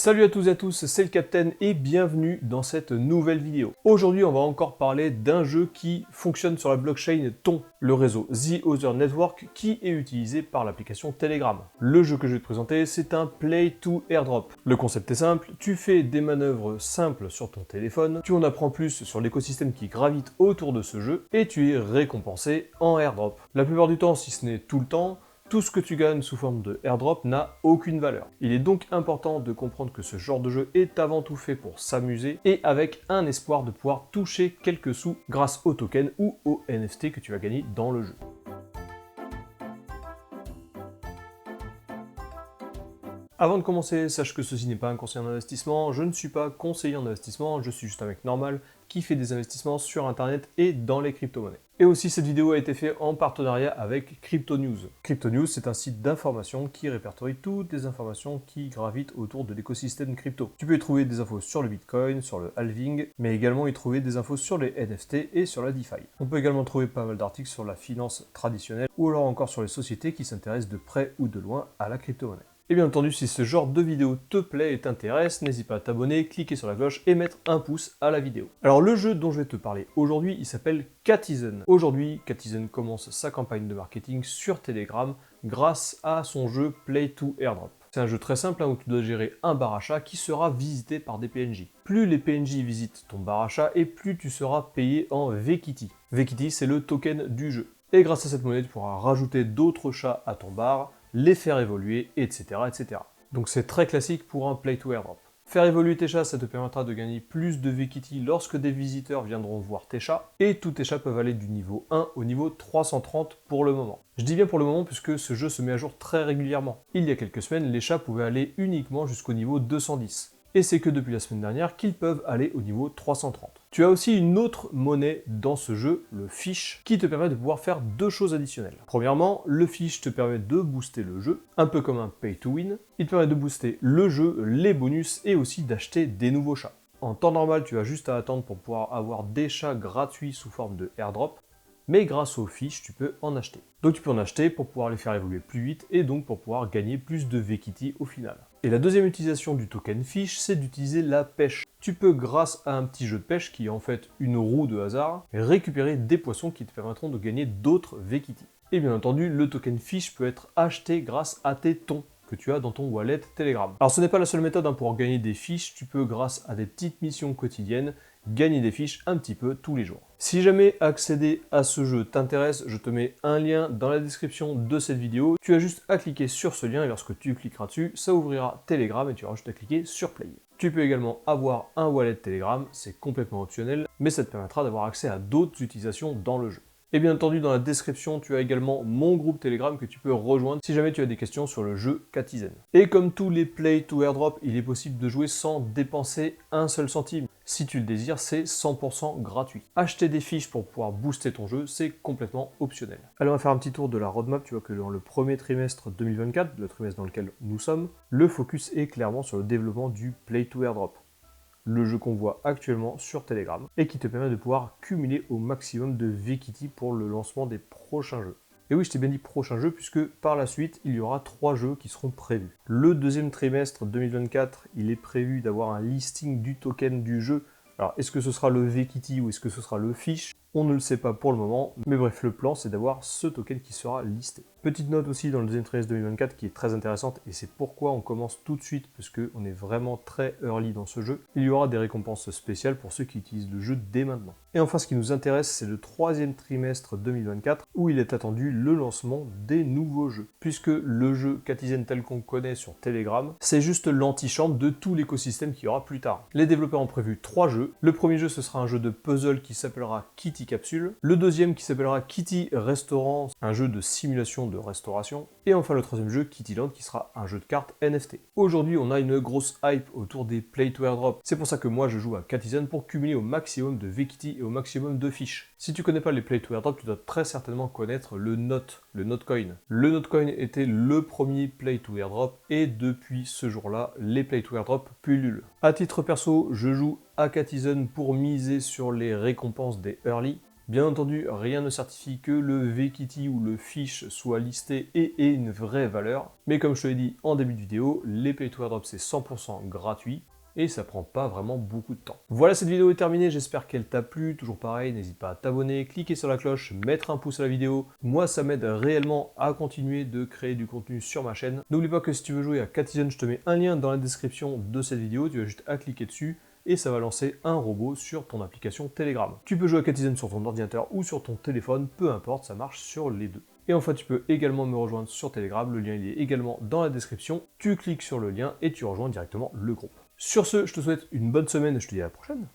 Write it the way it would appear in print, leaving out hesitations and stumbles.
Salut à tous et à tous, c'est le Captain et bienvenue dans cette nouvelle vidéo. Aujourd'hui, on va encore parler d'un jeu qui fonctionne sur la blockchain Ton, le réseau The Other Network qui est utilisé par l'application Telegram. Le jeu que je vais te présenter, c'est un Play to Airdrop. Le concept est simple, tu fais des manœuvres simples sur ton téléphone, tu en apprends plus sur l'écosystème qui gravite autour de ce jeu et tu es récompensé en airdrop. La plupart du temps, si ce n'est tout le temps, tout ce que tu gagnes sous forme de airdrop n'a aucune valeur. Il est donc important de comprendre que ce genre de jeu est avant tout fait pour s'amuser et avec un espoir de pouvoir toucher quelques sous grâce aux tokens ou aux NFT que tu vas gagner dans le jeu. Avant de commencer, sache que ceci n'est pas un conseil en investissement, je ne suis pas conseiller en investissement, je suis juste un mec normal qui fait des investissements sur internet et dans les crypto-monnaies. Et aussi, cette vidéo a été faite en partenariat avec Crypto News. Crypto News, c'est un site d'information qui répertorie toutes les informations qui gravitent autour de l'écosystème crypto. Tu peux y trouver des infos sur le Bitcoin, sur le halving, mais également y trouver des infos sur les NFT et sur la DeFi. On peut également trouver pas mal d'articles sur la finance traditionnelle ou alors encore sur les sociétés qui s'intéressent de près ou de loin à la crypto-monnaie. Et bien entendu, si ce genre de vidéo te plaît et t'intéresse, n'hésite pas à t'abonner, cliquer sur la cloche et mettre un pouce à la vidéo. Alors le jeu dont je vais te parler aujourd'hui, il s'appelle Catizen. Aujourd'hui, Catizen commence sa campagne de marketing sur Telegram grâce à son jeu Play to Airdrop. C'est un jeu très simple où tu dois gérer un bar achat qui sera visité par des PNJ. Plus les PNJ visitent ton bar achat et plus tu seras payé en VKITI. VKITI, c'est le token du jeu. Et grâce à cette monnaie, tu pourras rajouter d'autres chats à ton bar, les faire évoluer, etc. etc. Donc c'est très classique pour un Play to Airdrop. Faire évoluer tes chats, ça te permettra de gagner plus de VKITI lorsque des visiteurs viendront voir tes chats, et tous tes chats peuvent aller du niveau 1 au niveau 330 pour le moment. Je dis bien pour le moment puisque ce jeu se met à jour très régulièrement. Il y a quelques semaines, les chats pouvaient aller uniquement jusqu'au niveau 210. Et c'est que depuis la semaine dernière qu'ils peuvent aller au niveau 330. Tu as aussi une autre monnaie dans ce jeu, le fish, qui te permet de pouvoir faire deux choses additionnelles. Premièrement, le fish te permet de booster le jeu, un peu comme un pay to win. Il te permet de booster le jeu, les bonus et aussi d'acheter des nouveaux chats. En temps normal, tu as juste à attendre pour pouvoir avoir des chats gratuits sous forme de airdrop, mais grâce au fish, tu peux en acheter. Donc tu peux en acheter pour pouvoir les faire évoluer plus vite et donc pour pouvoir gagner plus de VKITI au final. Et la deuxième utilisation du token fish, c'est d'utiliser la pêche. Tu peux, grâce à un petit jeu de pêche qui est en fait une roue de hasard, récupérer des poissons qui te permettront de gagner d'autres VKITI. Et bien entendu, le token fish peut être acheté grâce à tes tons que tu as dans ton wallet Telegram. Alors ce n'est pas la seule méthode pour gagner des fiches, tu peux grâce à des petites missions quotidiennes gagner des fiches un petit peu tous les jours. Si jamais accéder à ce jeu t'intéresse, je te mets un lien dans la description de cette vidéo. Tu as juste à cliquer sur ce lien et lorsque tu cliqueras dessus, ça ouvrira Telegram et tu auras juste à cliquer sur Play. Tu peux également avoir un wallet Telegram, c'est complètement optionnel, mais ça te permettra d'avoir accès à d'autres utilisations dans le jeu. Et bien entendu, dans la description, tu as également mon groupe Telegram que tu peux rejoindre si jamais tu as des questions sur le jeu Catizen. Et comme tous les Play to Airdrop, il est possible de jouer sans dépenser un seul centime. Si tu le désires, c'est 100% gratuit. Acheter des fiches pour pouvoir booster ton jeu, c'est complètement optionnel. Allez, on va faire un petit tour de la roadmap. Tu vois que dans le premier trimestre 2024, le trimestre dans lequel nous sommes, le focus est clairement sur le développement du Play to Airdrop. Le jeu qu'on voit actuellement sur Telegram et qui te permet de pouvoir cumuler au maximum de VKITI pour le lancement des prochains jeux. Et oui, je t'ai bien dit prochains jeux puisque par la suite, il y aura 3 jeux qui seront prévus. Le deuxième trimestre 2024, il est prévu d'avoir un listing du token du jeu. Alors, est-ce que ce sera le VKITI ou est-ce que ce sera le fish? On ne le sait pas pour le moment, mais bref, le plan, c'est d'avoir ce token qui sera listé. Petite note aussi dans le deuxième trimestre 2024 qui est très intéressante, et c'est pourquoi on commence tout de suite, parce qu'on est vraiment très early dans ce jeu. Il y aura des récompenses spéciales pour ceux qui utilisent le jeu dès maintenant. Et enfin, ce qui nous intéresse, c'est le troisième trimestre 2024, où il est attendu le lancement des nouveaux jeux. Puisque le jeu Catizen tel qu'on connaît sur Telegram, c'est juste l'antichambre de tout l'écosystème qu'il y aura plus tard. Les développeurs ont prévu 3 jeux. Le premier jeu, ce sera un jeu de puzzle qui s'appellera Kitty Capsule. Le deuxième qui s'appellera Kitty Restaurant, un jeu de simulation de restauration. Et enfin le troisième jeu, Kittyland, qui sera un jeu de cartes NFT. Aujourd'hui, on a une grosse hype autour des Play to Airdrop. C'est pour ça que moi, je joue à Catizen pour cumuler au maximum de VKITI et au maximum de fiches. Si tu connais pas les Play to Airdrop, tu dois très certainement connaître le Notecoin. Le Notecoin était le premier Play to Airdrop et depuis ce jour-là, les Play to Airdrop pullulent. À titre perso, je joue à Catizen pour miser sur les récompenses des early. Bien entendu, rien ne certifie que le VKitty ou le fiche soit listé et ait une vraie valeur, mais comme je te l'ai dit en début de vidéo, les Pay to Airdrop c'est 100% gratuit, et ça prend pas vraiment beaucoup de temps. Voilà, cette vidéo est terminée, j'espère qu'elle t'a plu. Toujours pareil, n'hésite pas à t'abonner, cliquer sur la cloche, mettre un pouce à la vidéo. Moi, ça m'aide réellement à continuer de créer du contenu sur ma chaîne. N'oublie pas que si tu veux jouer à Catizone, je te mets un lien dans la description de cette vidéo, tu as juste à cliquer dessus et ça va lancer un robot sur ton application Telegram. Tu peux jouer à Catizone sur ton ordinateur ou sur ton téléphone, peu importe, ça marche sur les deux. Et enfin, tu peux également me rejoindre sur Telegram, le lien il est également dans la description. Tu cliques sur le lien et tu rejoins directement le groupe. Sur ce, je te souhaite une bonne semaine et je te dis à la prochaine.